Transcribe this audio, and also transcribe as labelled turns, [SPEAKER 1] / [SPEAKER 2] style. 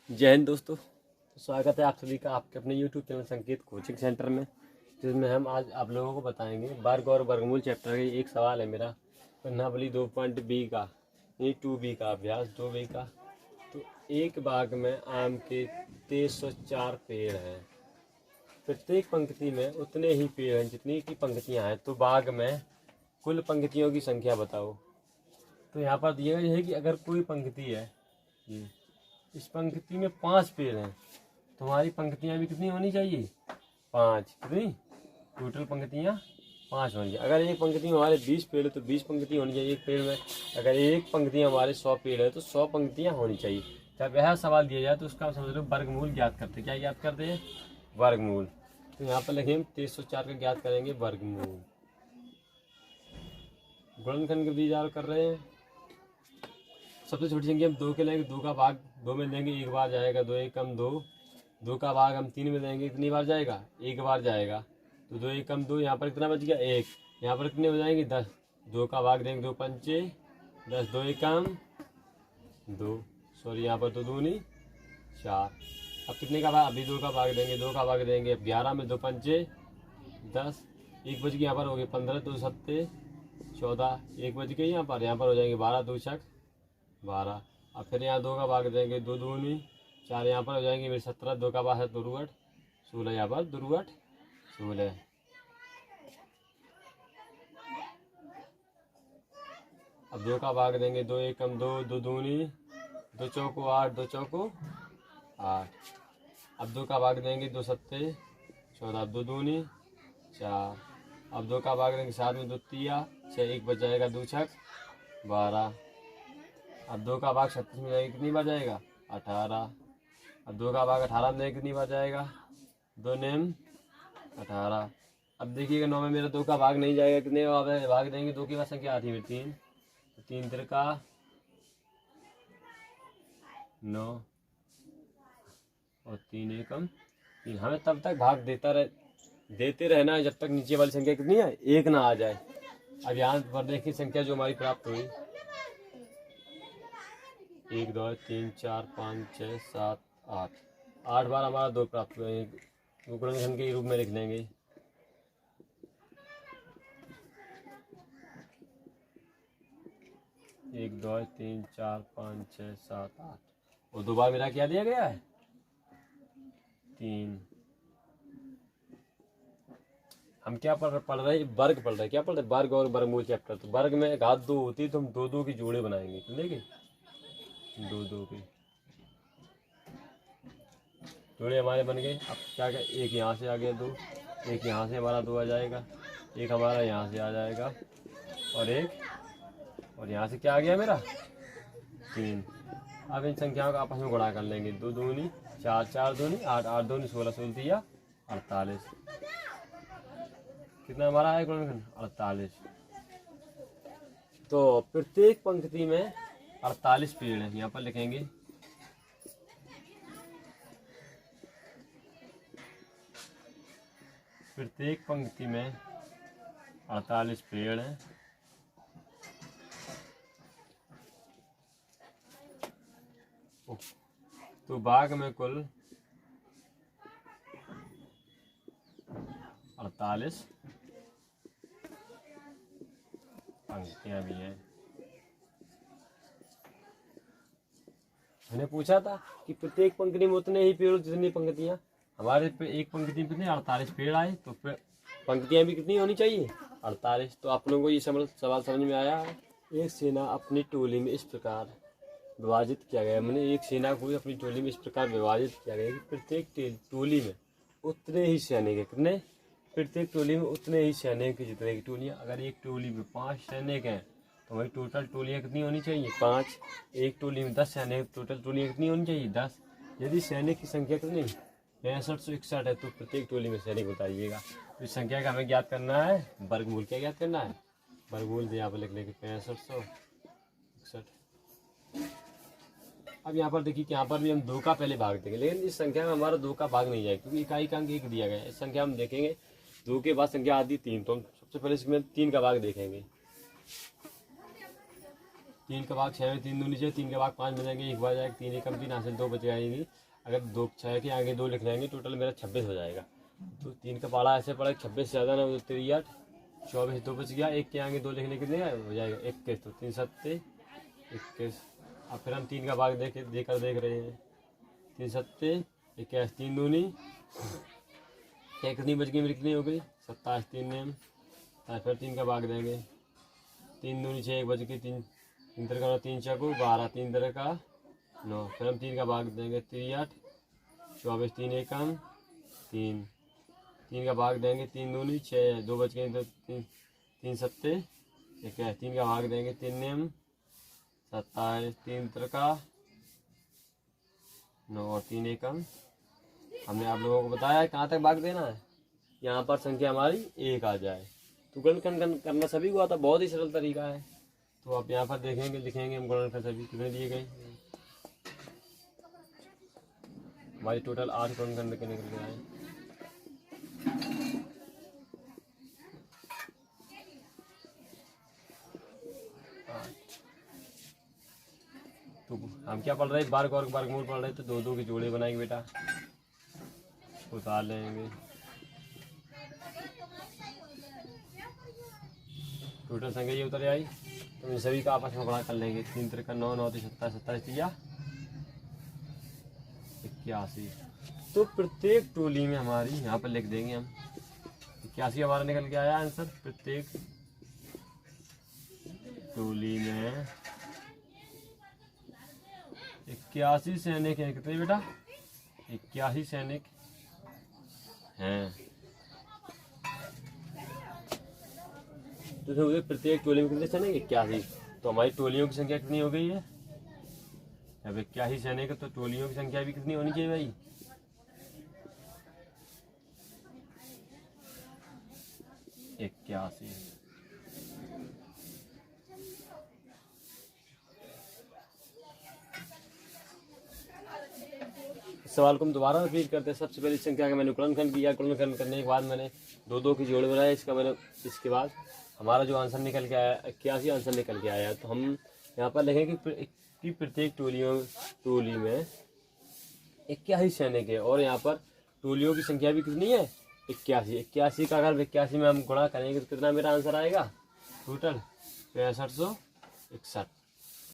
[SPEAKER 1] जय हिंद दोस्तों। स्वागत है आप सभी का आपके अपने YouTube चैनल संकेत कोचिंग सेंटर में, जिसमें हम आज आप लोगों को बताएंगे वर्ग और वर्गमूल चैप्टर का। एक सवाल है मेरा पन्नावली 2.b का, ये 2b का अभ्यास 2b का। तो एक बाग में आम के 304 पेड़ हैं। प्रत्येक पंक्ति में उतने ही पेड़ हैं जितनी की पंक्तियां हैं। तो बाग में कुल पंक्तियों की संख्या बताओ। तो यहाँ पर दिया गया है कि अगर कोई पंक्ति है, इस पंक्ति में 5 पेड़ हैं, तो हमारी पंक्तियां भी कितनी होनी चाहिए? 5। कितनी टोटल पंक्तियां? 5 होनी चाहिए। अगर एक पंक्ति में हमारे 20 पेड़ है तो 20 पंक्ति होनी चाहिए एक पेड़ में। अगर एक पंक्ति में हमारे 100 पेड़ है तो 100 पंक्तियां होनी चाहिए। जब यह सवाल दिया जाए तो उसका समझ लो वर्गमूल ज्ञात करते। क्या ज्ञात करते हैं? वर्गमूल। तो यहाँ पर लिखेंगे 304 का ज्ञात करेंगे वर्गमूल। गुणनखंड के विचार कर रहे हैं। सबसे छोटी संख्या हम 2 के लेंगे, 2 का भाग 2 में देंगे, 1 बार जाएगा। 2 1 कम 2, 2 का भाग हम 3 में देंगे, कितनी बार जाएगा? 1 बार जाएगा। तो 2 1 कम 2, यहाँ पर कितना बच गया? 1। यहाँ पर कितने हो जाएंगे? 10। 2 का भाग देंगे, 2 पंचे 10, 2 1 कम 2, सॉरी यहाँ पर 2 दूनी 4। अब कितने का भाग? अभी 2 का भाग देंगे, 2 का भाग देंगे 11 में, 2 पंचे 10, 1 बच गया। यहाँ पर हो गए 15, 2 सत्ते 14, 1 बच गई। यहाँ पर हो जाएंगे 12, 2 छक 12। अब फिर यहाँ 2 का भाग देंगे, 2 दूनी 4, यहाँ पर हो जाएंगे मेरे 17, 2 का भाग है 2 2 16, यहाँ पर 2 2 16। अब 2 का भाग देंगे, 2 1 कम 2, 2 दूनी 2 चौको 8, 2 चौको 8। अब 2 का भाग देंगे, 2 सत्ते 14, 2 दूनी 4। अब 2 का भाग देंगे 7 में, 2 तिया 6, 1 बच जाएगा, 2 छक 12। अब 2 का भाग 36 में जाएगा, कितनी बार जाएगा? 18। अब 2 का भाग 18 में कितनी बार जाएगा? 2 नेम 18। अब देखिएगा 9 में मेरा 2 का भाग नहीं जाएगा, कितने भाग देंगे? 2 की बार संख्या आती है 3, तो 3 तिरका 9 और 3 एकम 3। हमें तब तक भाग देते रहना है जब तक नीचे वाली संख्या कितनी है? 1 ना आ जाए। अब यहाँ पर देखिए संख्या जो हमारी प्राप्त हुई 1 2 3 4 5 6 7 8, 8 बार हमारा 2 प्राप्त हुए। गुणनखंड के रूप में लिख लेंगे। 1 2 3 4 5 6 7 8, और 2 बार मेरा क्या दिया गया है? 3। हम क्या पढ़ रहे हैं? वर्ग पढ़ रहे हैं। क्या पढ़ रहे हैं? वर्ग और वर्गमूल चैप्टर। तो वर्ग में घात 2 होती है तो हम 2 2 की जोड़े बनाएंगे, ठीक है? 2 2 की जोड़े हमारे बन गए। अब क्या क्या? एक यहाँ से आ गया 2, एक यहाँ से हमारा 2 आ जाएगा, एक हमारा यहाँ से आ जाएगा, और यहाँ से क्या आ गया मेरा? 3। अब इन संख्याओं का आपस में गुणा कर लेंगे। 2 दूनी 4, 4 दूनी 8, 8 दूनी 16, 16 दिया 48। कितना हमारा है गुणनखंड? 48। तो प्रत्येक पंक्ति में 48 पेड़ हैं। यहाँ पर लिखेंगे प्रत्येक पंक्ति में 48 पेड़ हैं। तो बाग में कुल 48 पंक्तियां भी हैं। मैंने पूछा था कि प्रत्येक पंक्ति में उतने ही पेड़ जितनी पंक्तियां। हमारे पे एक पंक्ति में कितने? 48 पेड़ आए, तो पंक्तियां भी कितनी होनी चाहिए? 48। तो आप लोगों को ये सवाल समझ में आया है? एक सेना अपनी टोली में इस प्रकार विभाजित किया गया। मैंने एक सेना को अपनी टोली में इस प्रकार विभाजित किया गया कि प्रत्येक टोली में उतने ही सैनिक है। कितने? प्रत्येक टोली में उतने ही सैनिक की जितने की टोलियाँ। अगर एक टोली में 5 सैनिक हैं तो वही टोटल टोलियाँ कितनी होनी चाहिए? 5। एक टोली में 10 सैनिक, टोटल टोलियाँ कितनी होनी चाहिए? 10। यदि सैनिक की संख्या कितनी 6561 है तो प्रत्येक टोली में सैनिक बताइएगा। तो इस संख्या का हमें ज्ञात करना है वर्गमूल। क्या ज्ञात करना है? वर्गमूल। यहाँ पर लिख लेंगे 6561। अब यहाँ पर देखिए कि यहाँ पर भी हम 2 का पहले भाग देंगे, लेकिन इस संख्या में हमारा 2 का भाग नहीं जाएगा क्योंकि इकाई का अंक 1 दिया गया है। इस संख्या हम देखेंगे 2 के बाद संख्या आती 3, तो हम सबसे पहले इसमें 3 का भाग देखेंगे। 3 का भाग 6 में 3 दूनी 6, 3 के भाग 5 बन जाएंगे, 1 बार जाएगा, 3 एकम 3 हासिल 2 बच जाएगी। अगर 2 6 के आगे 2 लिख लेंगे टोटल मेरा 26 हो जाएगा। तो 3 का पाला ऐसे पड़ा 26 से ज़्यादा ना हो, 3 8 24 2 बच गया, 1 के आगे 2 लिखने के लिए हो जाएगा 21। तो 3 7 21। अब फिर हम 3 का भाग देकर देख रहे हैं। 3 7 21, 3 दूनी 1 कितनी बच गई मेरी, कितनी हो गई 27, 3 ने हम फिर 3 का भाग देंगे। 3 दूनी 6, 1 बच गई, 3 तरह का 3 चौको 12, 3 तरह का 9। फिर हम 3 का भाग देंगे, 3 8 24, 3 एकम 3, 3 का भाग देंगे, 3 दूनी 6, 2 बच गए तो 3 7 21, 3 का भाग देंगे, 3 ने हम 27, 3 तरह का 9 और 3 एकम। हमने आप लोगों को बताया कहाँ तक भाग देना है, यहाँ पर संख्या हमारी 1 आ जाए। तो गुणनखंड करना सभी को आता, बहुत ही सरल तरीका है। तो आप यहाँ पर देखेंगे लिखेंगे हम गुणनखंड सभी कितने दिए गए, हमारी टोटल 8 गुणनखंड के निकल के आए। तो हम क्या पढ़ रहे हैं, वर्ग और वर्गमूल पढ़ रहे हैं। तो 2 2 के जोड़े बनाएंगे बेटा, उतार लेंगे। टोटल संख्या ये उतर आई। तो इन सभी का आपस में बड़ा कर लेंगे। 3 3 का 9, 9 3 27, 27 या 81। तो प्रत्येक टोली में हमारी यहाँ पर लिख देंगे हम 81 हमारा निकल के आया आंसर। प्रत्येक टोली में 81 सैनिक हैं। कितने बेटा, 81 सैनिक हैं। तो प्रत्येक टोली में कितने सैनिक, 81। तो हमारी टोलियों की संख्या कितनी हो गई है, अब 81 सैनिक, तो टोलियों की संख्या भी कितनी होनी चाहिए भाई, 81। सवाल को हम दोबारा रिपीट करते हैं। सबसे पहले संख्या का मैंने गुणनखंड किया, गुणनखंड करने के बाद मैंने 2 2 की जोड़ बनाया। इसके बाद हमारा जो आंसर निकल के आया 81 आंसर निकल के आया। तो हम यहाँ पर लिखेंगे कि प्रत्येक टोली में 81 सैनिक है, और यहाँ पर टोलियों की संख्या भी कितनी है, 81। 81 का अगर 81 में हम गुणा करेंगे तो कितना मेरा आंसर आएगा, टोटल 6561।